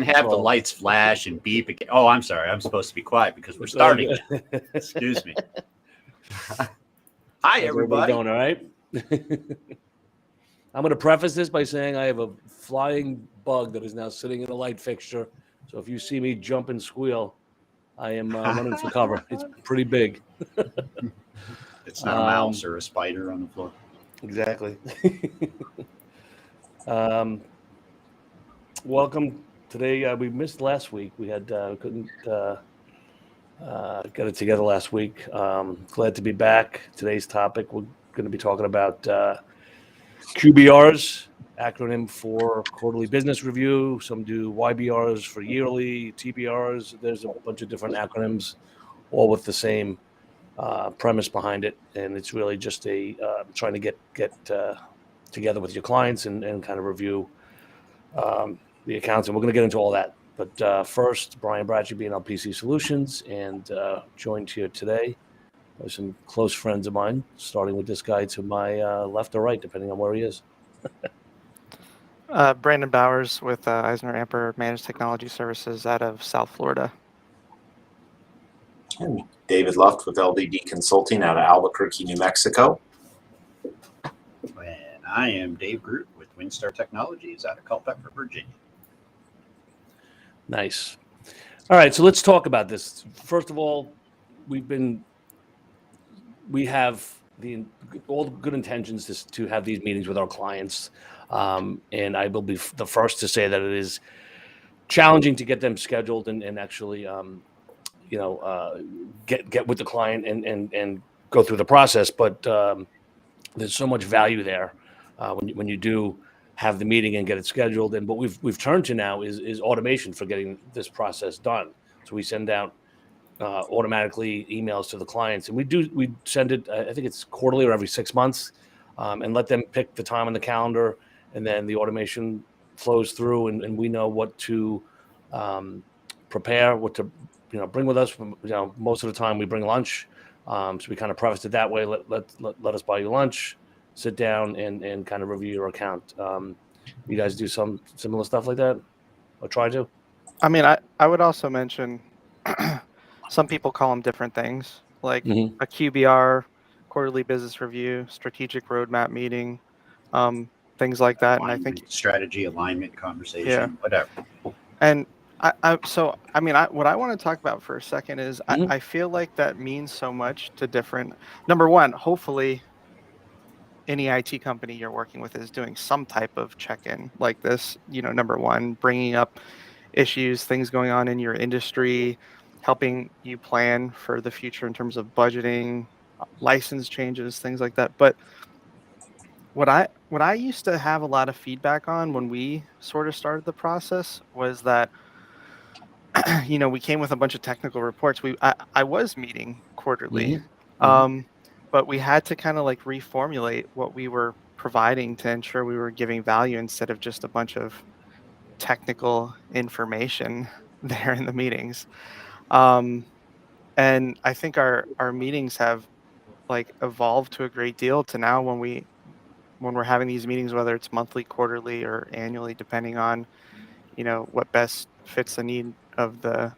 have the lights flash and beep again. Oh, I'm sorry. I'm supposed to be quiet because we're starting. Excuse me. Hi, everybody. Doing all right? I'm going to preface this by saying I have a flying bug that is now sitting in a light fixture. So if you see me jump and squeal, I am running for cover. It's pretty big. It's not a mouse or a spider on the floor. Exactly. Welcome. Today, we missed last week. We had couldn't get it together last week. Glad to be back. Today's topic, we're going to be talking about QBRs, acronym for quarterly business review. Some do YBRs for yearly, TBRs. There's a bunch of different acronyms, all with the same premise behind it. And it's really just a trying to get together with your clients and kind of review the accounts. And we're going to get into all that. But first, Brian Bratcher, BNL Solutions, and joined here today by some close friends of mine, starting with this guy to my left or right, depending on where he is. Brandon Bowers with Eisner Amper Managed Technology Services out of South Florida. And David Luft with LDD Consulting out of Albuquerque, New Mexico. And I am Dave Groot with Windstar Technologies out of Culpeper, Virginia. Nice. All right, so let's talk about this. First of all, we have all the good intentions to have these meetings with our clients, and I will be the first to say that it is challenging to get them scheduled and actually, get with the client and go through the process. But there's so much value there when you do have the meeting and get it scheduled. And what we've turned to now is automation for getting this process done. So we send out automatically emails to the clients, and we send it. I think it's quarterly or every 6 months, and let them pick the time on the calendar, and then the automation flows through, and we know what to prepare, what to bring with us. Most of the time we bring lunch, so we kind of preface it that way. Let us buy you lunch. Sit down and kind of review your account. You guys do some similar stuff like that, or try to? I mean, I would also mention some people call them different things, like a QBR, quarterly business review, strategic roadmap meeting, things like that. Alignment, and I think strategy, alignment, conversation, whatever. And what I want to talk about for a second is I feel like that means so much to different. Number one, hopefully, any IT company you're working with is doing some type of check-in like this. Number one, bringing up issues, things going on in your industry, helping you plan for the future in terms of budgeting, license changes, things like that. But what I used to have a lot of feedback on when we sort of started the process was that we came with a bunch of technical reports. I was meeting quarterly. But we had to kind of like reformulate what we were providing to ensure we were giving value instead of just a bunch of technical information there in the meetings. And I think our meetings have like evolved to a great deal to now when we're having these meetings, whether it's monthly, quarterly, or annually, depending on, what best fits the need of the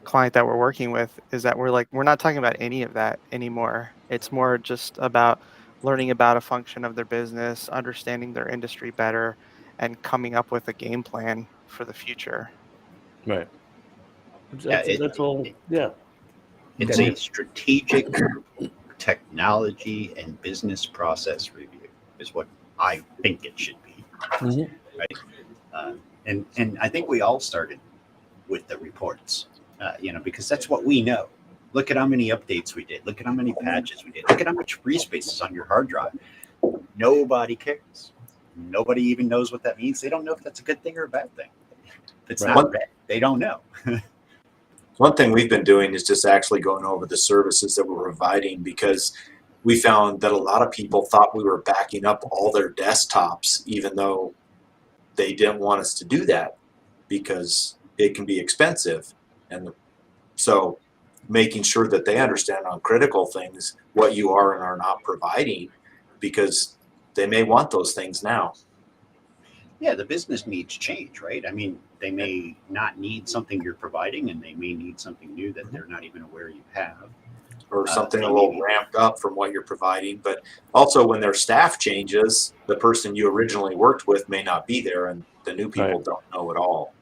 client that we're working with, is that we're not talking about any of that anymore. It's more just about learning about a function of their business, understanding their industry better, and coming up with a game plan for the future. Right. That's all. Yeah. It's a strategic technology and business process review is what I think it should be. Right. And I think we all started with the reports. Because that's what we know. Look at how many updates we did. Look at how many patches we did. Look at how much free space is on your hard drive. Nobody cares. Nobody even knows what that means. They don't know if that's a good thing or a bad thing. If it's not bad, they don't know. One thing we've been doing is just actually going over the services that we're providing, because we found that a lot of people thought we were backing up all their desktops, even though they didn't want us to do that because it can be expensive. And so making sure that they understand on critical things what you are and are not providing, because they may want those things now. Yeah, the business needs change, right? I mean, they may not need something you're providing, and they may need something new that they're not even aware you have. Or something they a may little be- ramped up from what you're providing. But also when their staff changes, the person you originally worked with may not be there and the new people Right. don't know at all.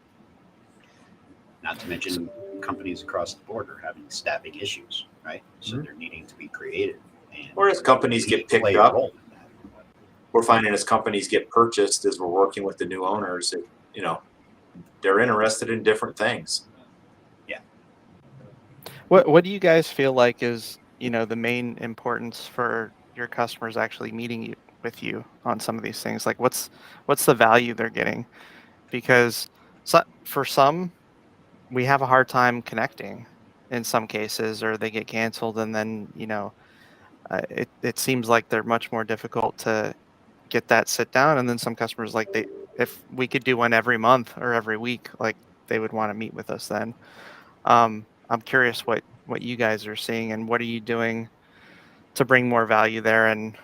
Not to mention companies across the board are having staffing issues, right? So they're needing to be creative. And Or as companies we get picked play a up, role in that. we're finding as companies get purchased, as we're working with the new owners, they're interested in different things. What do you guys feel like is, the main importance for your customers actually meeting with you on some of these things? Like what's the value they're getting? Because for some, we have a hard time connecting in some cases, or they get canceled, and then it seems like they're much more difficult to get that sit down. And then some customers, like, if we could do one every month or every week, like, they would want to meet with us then. I'm curious what you guys are seeing, and what are you doing to bring more value there. And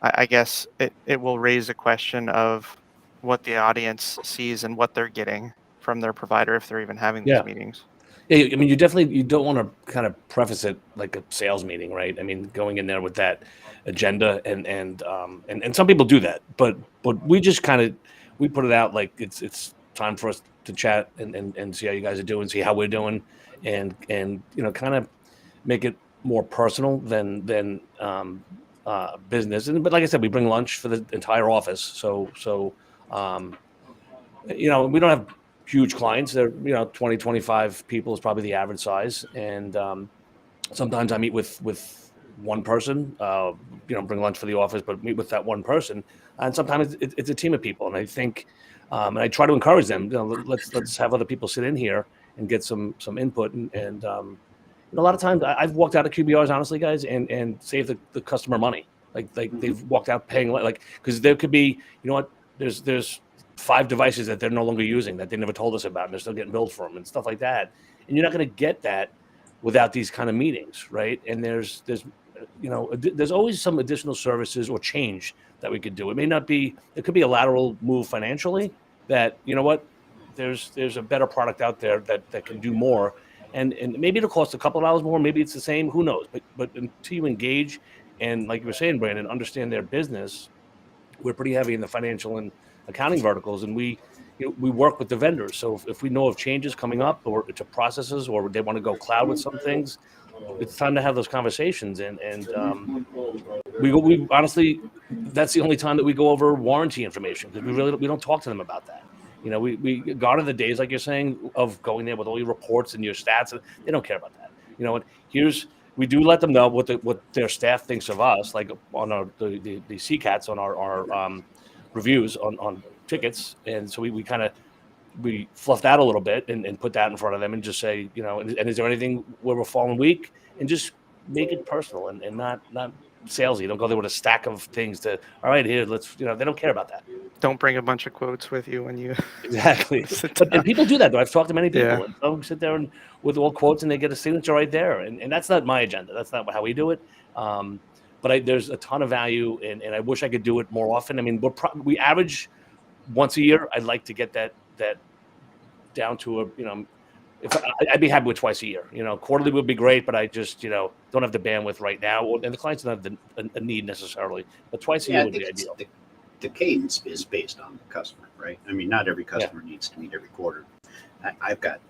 I guess it will raise a question of what the audience sees and what they're getting from their provider if they're even having these Yeah. meetings. Yeah, I mean, you don't want to kind of preface it like a sales meeting, right? I mean, going in there with that agenda, and some people do that, but we just kind of we put it out like it's time for us to chat and see how you guys are doing, see how we're doing, and kind of make it more personal than business. And but like I said, we bring lunch for the entire office, so um, we don't have huge clients. They're 20, 25 people is probably the average size, and sometimes I meet with one person, bring lunch for the office, but meet with that one person, and sometimes it's a team of people. And I think, and I try to encourage them. Let's have other people sit in here and get some input. And a lot of times I've walked out of QBRs, honestly, guys, and saved the customer money. Like they've walked out paying like because there could be there's 5 devices that they're no longer using that they never told us about, and they're still getting billed for them and stuff like that. And you're not going to get that without these kind of meetings, right? And there's always some additional services or change that we could do. It may not be, it could be a lateral move financially that, there's a better product out there that can do more. And maybe it'll cost a couple of dollars more, maybe it's the same, who knows? But until you engage and, like you were saying, Brandon, understand their business, we're pretty heavy in the financial and accounting verticals, and we work with the vendors. So if we know of changes coming up or to processes, or they want to go cloud with some things, it's time to have those conversations. And we honestly, that's the only time that we go over warranty information, because we don't talk to them about that. We gone are the days, like you're saying, of going there with all your reports and your stats, and they don't care about that. And we do let them know what their staff thinks of us, like on the CCATs on our reviews on tickets. And so we kind of fluff that a little bit and put that in front of them and just say, and is there anything where we're falling weak, and just make it personal and not salesy. Don't go there with a stack of things to, all right, here, let's, they don't care about that. Don't bring a bunch of quotes with you when you Exactly. sit And down. people do that, though. I've talked to many people, Yeah. and some sit there and with all quotes, and they get a signature right there. And that's not my agenda. That's not how we do it. But there's a ton of value, and I wish I could do it more often. I mean, we average once a year. I'd like to get that down to I'd be happy with twice a year. Quarterly would be great, but I just don't have the bandwidth right now, and the clients don't have a need necessarily. But twice a year would be ideal. The cadence is based on the customer, right? I mean, not every customer needs to meet every quarter. I've got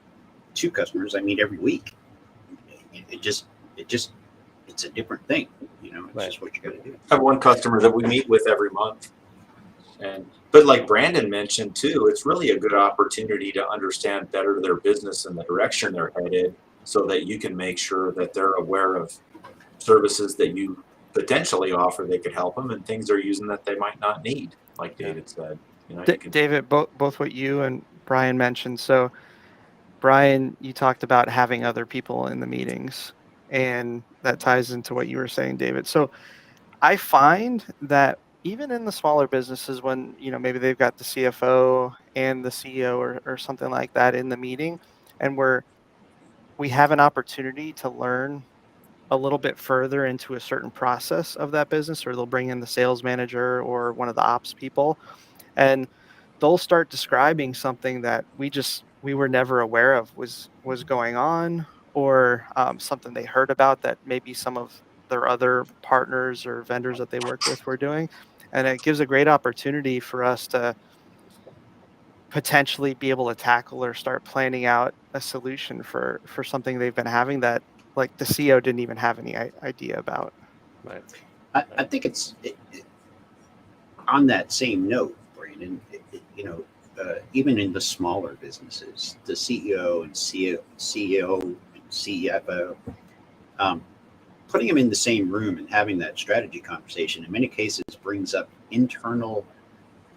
2 customers I meet every week. It's a different thing. It's just what you got to do. I have one customer that we meet with every month. But like Brandon mentioned too, it's really a good opportunity to understand better their business and the direction they're headed, so that you can make sure that they're aware of services that you potentially offer that could help them, and things they're using that they might not need, like David said. David, both what you and Brian mentioned. So Brian, you talked about having other people in the meetings, and that ties into what you were saying, David. So I find that even in the smaller businesses, when maybe they've got the CFO and the CEO or something like that in the meeting, and we have an opportunity to learn a little bit further into a certain process of that business, or they'll bring in the sales manager or one of the ops people, and they'll start describing something that we were never aware of was going on, or something they heard about that maybe some of their other partners or vendors that they work with were doing. And it gives a great opportunity for us to potentially be able to tackle or start planning out a solution for something they've been having that like the CEO didn't even have any idea about. Right. I think on that same note, Brandon, even in the smaller businesses, the CEO and CEO and CFO, putting them in the same room and having that strategy conversation in many cases brings up internal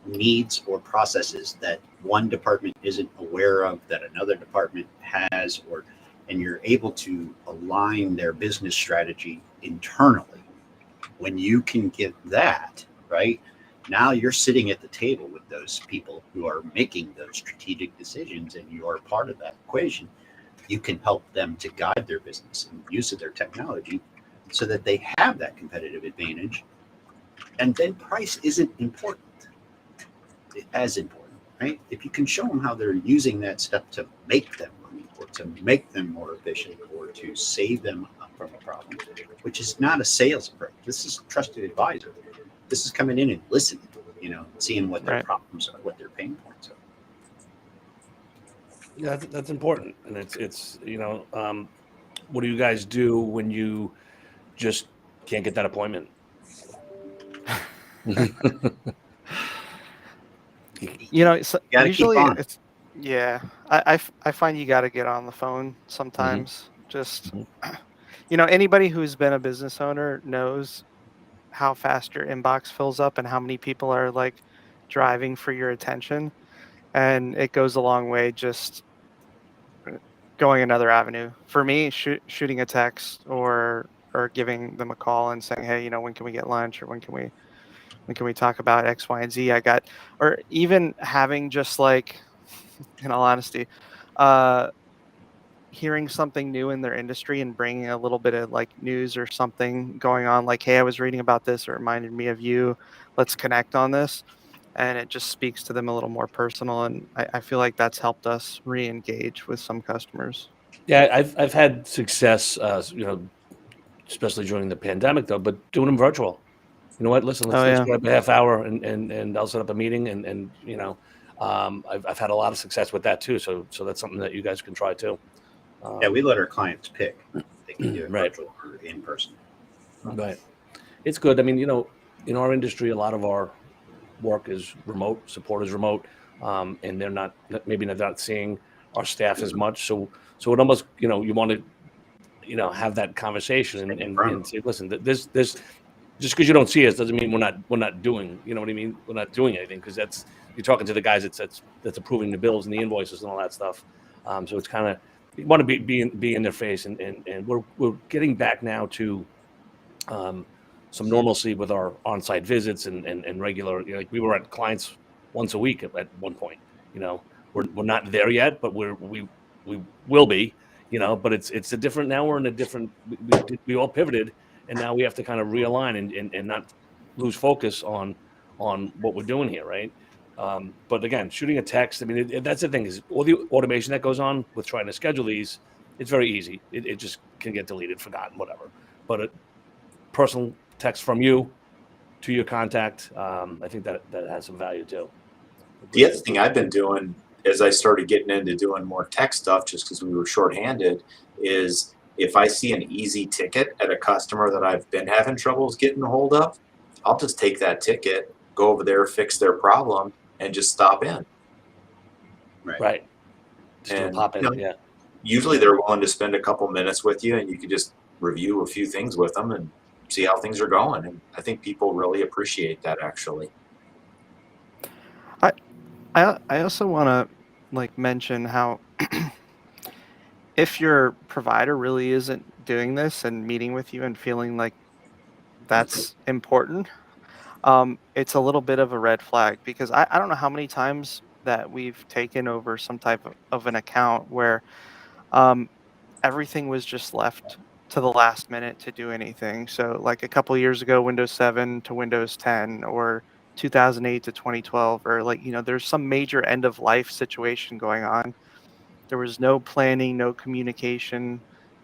needs or processes that one department isn't aware of that another department has, and you're able to align their business strategy internally. When you can get that right, now you're sitting at the table with those people who are making those strategic decisions and you are part of that equation. You can help them to guide their business and use of their technology so that they have that competitive advantage. And then price isn't important, as important, right? If you can show them how they're using that stuff to make them money or to make them more efficient or to save them from a problem, which is not a sales approach. This is trusted advisor. This is coming in and listening, seeing what their problems are, what their pain points are. Yeah, that's important. And it's what do you guys do when you just can't get that appointment? Usually it's, I find you got to get on the phone sometimes. Just, anybody who's been a business owner knows how fast your inbox fills up and how many people are like driving for your attention. And it goes a long way just going another avenue. For me, shooting a text or giving them a call and saying, hey, when can we get lunch, or when can we talk about X, Y, and Z? Or even having just like, in all honesty, hearing something new in their industry and bringing a little bit of like news or something going on, like, hey, I was reading about this, or it reminded me of you. Let's connect on this. And it just speaks to them a little more personal. And I feel like that's helped us re-engage with some customers. Yeah, I've had success, especially during the pandemic though, but doing them virtual. You know what? Listen, let's grab a half hour and I'll set up a meeting and I've had a lot of success with that too. So that's something that you guys can try too. We let our clients pick. They can do it virtual or in person. Right. It's good. I mean, in our industry, a lot of our work is remote, support is remote, and they're not seeing our staff as much. So it almost, you want to, have that conversation and say, listen, this just because you don't see us doesn't mean we're not doing, you know what I mean? We're not doing anything, because you're talking to the guys that's approving the bills and the invoices and all that stuff. So it's kind of, you want to be in their face, and we're getting back now to some normalcy with our on-site visits and regular, like we were at clients once a week at one point. We're not there yet, but we will be. But it's a different, now we're in a different, we all pivoted, and now we have to kind of realign and not lose focus on what we're doing here, right? But again, shooting a text, I mean, that's the thing, is all the automation that goes on with trying to schedule these, it's very easy. It just can get deleted, forgotten, whatever. But a personal text from you to your contact, I think that has some value too. The other thing I've been doing as I started getting into doing more tech stuff, just because we were shorthanded, is if I see an easy ticket at a customer that I've been having troubles getting a hold of, I'll just take that ticket, go over there, fix their problem, and just stop in. Right. And pop in, yeah. Usually they're willing to spend a couple minutes with you, and you can just review a few things with them and see how things are going. And I think people really appreciate that, actually. I also want to like mention how if your provider really isn't doing this and meeting with you and feeling like that's important, it's a little bit of a red flag, because I don't know how many times that we've taken over some type of an account where everything was just left to the last minute to do anything. So like a couple years ago, Windows 7 to Windows 10, or 2008 to 2012, or like, there's some major end of life situation going on. There was no planning, no communication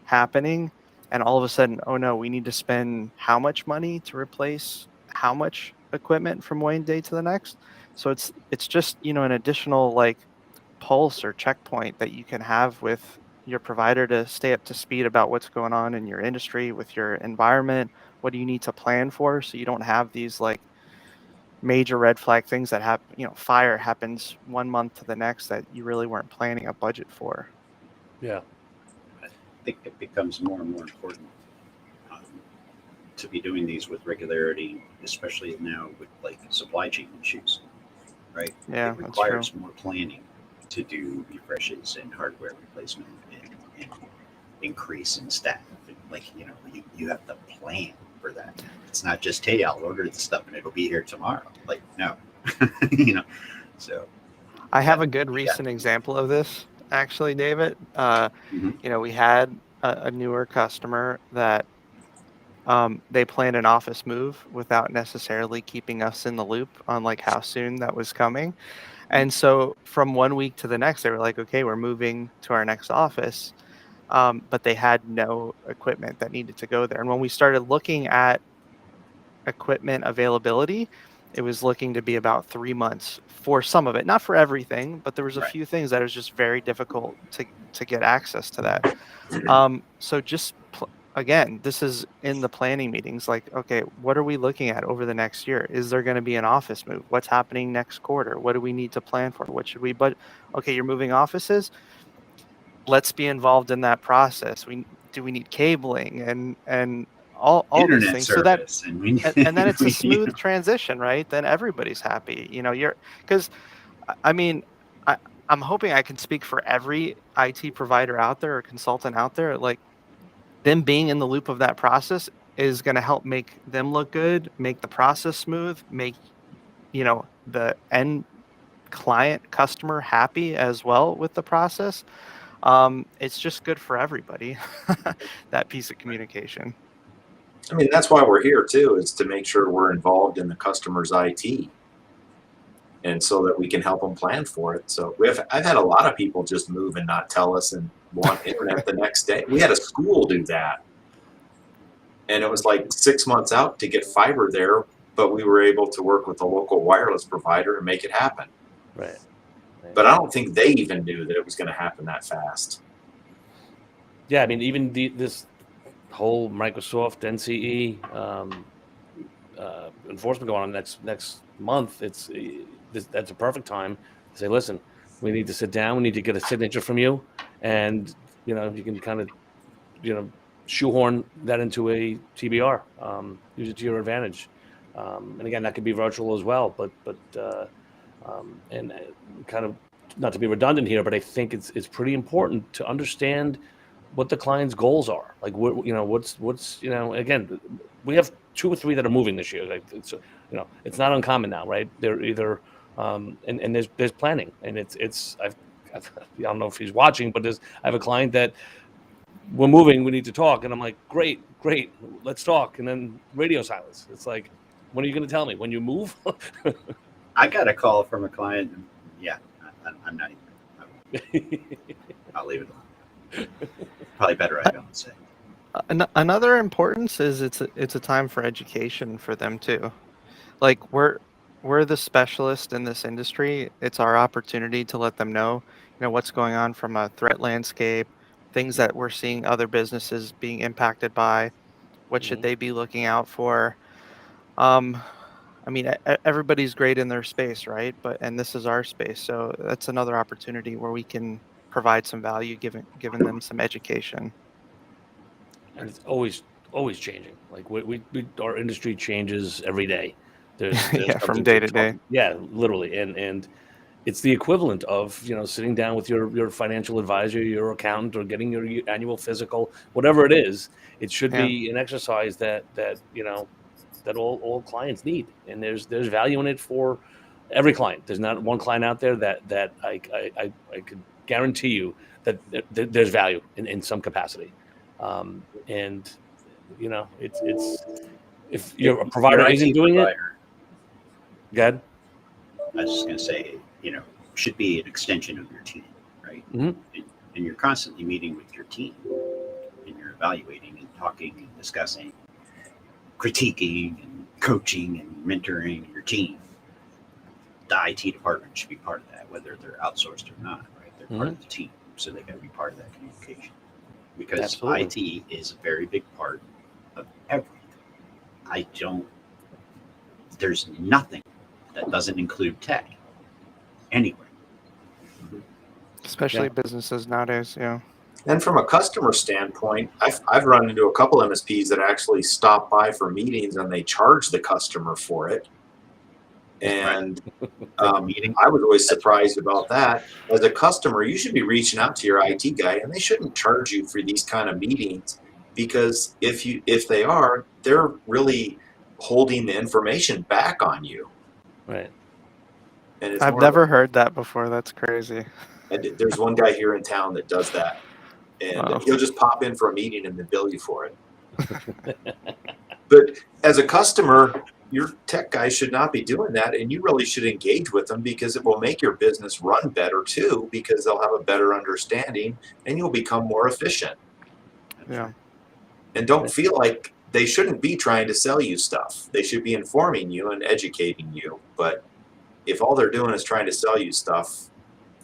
happening. And all of a sudden, oh no, we need to spend how much money to replace how much equipment from one day to the next. So it's just, an additional like pulse or checkpoint that you can have with your provider to stay up to speed about what's going on in your industry, with your environment. What do you need to plan for so you don't have these like major red flag things that happen, fire happens 1 month to the next that you really weren't planning a budget for. Yeah. I think it becomes more and more important um, to be doing these with regularity, especially now with like supply chain issues, right? Yeah, It that's requires more planning to do refreshes and hardware replacement and increase in staff. Like, you have to plan for that. It's not just, hey, I'll order the stuff and it'll be here tomorrow. Like, no, so. I have a good recent example of this, actually, David. Mhm. We had a newer customer that they planned an office move without necessarily keeping us in the loop on like how soon that was coming. And so from 1 week to the next, they were like, okay, we're moving to our next office. But they had no equipment that needed to go there. And when we started looking at equipment availability, it was looking to be about 3 months for some of it, not for everything, but there was a Right. few things that was just very difficult to get access to that. So just again, this is in the planning meetings. Like, okay, what are we looking at over the next year? Is there going to be an office move? What's happening next quarter? What do we need to plan for? What should we budget? Okay, you're moving offices. Let's be involved in that process. We need cabling and all these Internet things so that service, and we and then it's a we smooth transition, right? Then everybody's happy. You're because I mean, I, I'm hoping I can speak for every IT provider out there or consultant out there. Like them being in the loop of that process is going to help make them look good, make the process smooth, make the end client customer happy as well with the process. It's just good for everybody. That piece of communication. I mean, that's why we're here too, is to make sure we're involved in the customer's IT, and so that we can help them plan for it. So I've had a lot of people just move and not tell us and want internet the next day. We had a school do that, and it was like 6 months out to get fiber there, but we were able to work with the local wireless provider and make it happen. Right. But I don't think they even knew that it was going to happen that fast. Yeah, I mean, even this whole Microsoft NCE enforcement going on next month, that's a perfect time to say, listen, we need to sit down, we need to get a signature from you, and you can kind of shoehorn that into a TBR, use it to your advantage, and again, that could be virtual as well, but and kind of not to be redundant here, but I think it's pretty important to understand what the client's goals are. Like, what's again, we have 2 or 3 that are moving this year. Like, it's not uncommon now, right? They're either and there's planning, and I don't know if he's watching, but I have a client that we're moving, we need to talk, and I'm like, great, let's talk, and then radio silence. It's like, when are you going to tell me when you move? I got a call from a client. And yeah, I'm not even. I'll leave it alone. Probably better I don't say. Another importance is it's a time for education for them too. Like we're the specialist in this industry. It's our opportunity to let them know, what's going on from a threat landscape, things that we're seeing other businesses being impacted by. What should they be looking out for? I mean, everybody's great in their space, right? And this is our space, so that's another opportunity where we can provide some value, giving them some education. And it's always changing. Like, we our industry changes every day. There's Yeah, from something day to day. yeah, literally, and it's the equivalent of sitting down with your financial advisor, your accountant, or getting your annual physical, whatever it is. It should Yeah. be an exercise that all clients need, and there's value in it for every client. There's not one client out there that I could guarantee you that there's value in some capacity. And it's if your provider isn't doing it, Good. I was just going to say, should be an extension of your team, right? Mhm. And you're constantly meeting with your team, and you're evaluating and talking and discussing, critiquing and coaching and mentoring your team. The IT department should be part of that, whether they're outsourced or not, right? They're part of the team, so they got to be part of that communication. Because Absolutely. IT is a very big part of everything. There's nothing that doesn't include tech anywhere. Especially businesses nowadays. Yeah. And from a customer standpoint, I've run into a couple MSPs that actually stop by for meetings and they charge the customer for it. And Meeting. I was always surprised about that. As a customer, you should be reaching out to your IT guy, and they shouldn't charge you for these kind of meetings, because if they are, they're really holding the information back on you. Right. And it's I've never heard that before. That's crazy. And there's one guy here in town that does that, and Wow. he'll just pop in for a meeting and then bill you for it. But as a customer, your tech guy should not be doing that, and you really should engage with them, because it will make your business run better too, because they'll have a better understanding and you'll become more efficient. Yeah. And don't feel like they shouldn't be trying to sell you stuff. They should be informing you and educating you. But if all they're doing is trying to sell you stuff,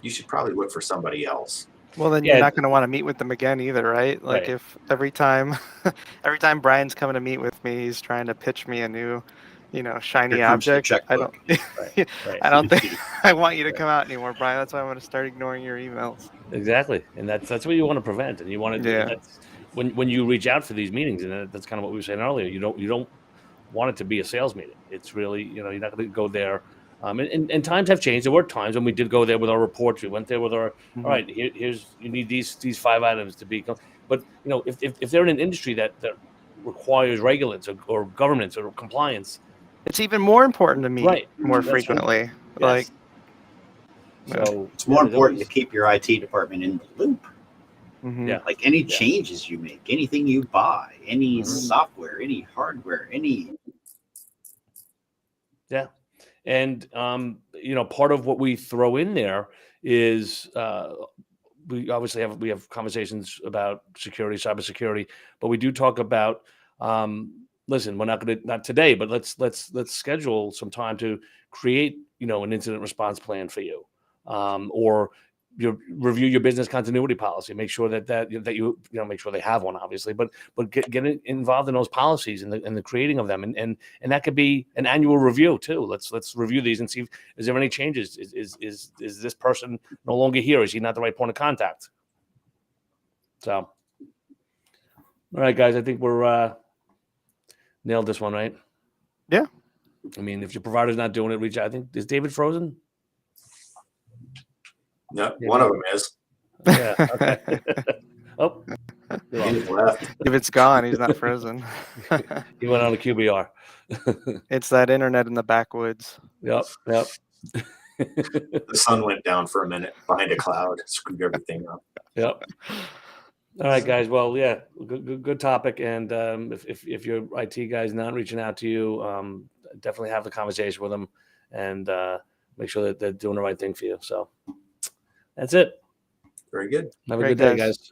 you should probably look for somebody else. Well, then you're not going to want to meet with them again either, right? Like if every time Brian's coming to meet with me, he's trying to pitch me a new, shiny object. I don't think I want you to come out anymore, Brian. That's why I'm going to start ignoring your emails. Exactly. And that's what you want to prevent. And you want to do that's when you reach out for these meetings, and that's kind of what we were saying earlier, you don't want it to be a sales meeting. It's really, you're not going to go there. And times have changed. There were times when we did go there with our reports. We went there with our, all right, here's, you need these 5 items to be, but if they're in an industry that requires regulates or governance or compliance, it's even more important to meet more frequently. Right. So it's more important to keep your IT department in the loop. Yeah. Like any changes you make, anything you buy, any software, any hardware, any. Yeah. And, part of what we throw in there is we obviously have conversations about security, cybersecurity, but we do talk about, listen, we're not today, but let's schedule some time to create, an incident response plan for you, or review your business continuity policy. Make sure that you make sure they have one, obviously, but get involved in those policies and the creating of them, and that could be an annual review too. Let's review these and see, is there any changes? Is this person no longer here? Is he not the right point of contact? So, all right, guys, I think we're nailed this one, right? Yeah. I mean, if your provider's not doing it, reach out. I think, is David frozen? No, one of them is. Yeah. Okay. Oh, he's left. If it's gone, he's not frozen. He went on a QBR. It's that internet in the backwoods. Yep. The sun went down for a minute behind a cloud, screwed everything up. Yep. All right, guys. Well, yeah, good topic. And if your IT guy's not reaching out to you, definitely have the conversation with them and make sure that they're doing the right thing for you. So that's it. Very good. Have a good day, guys.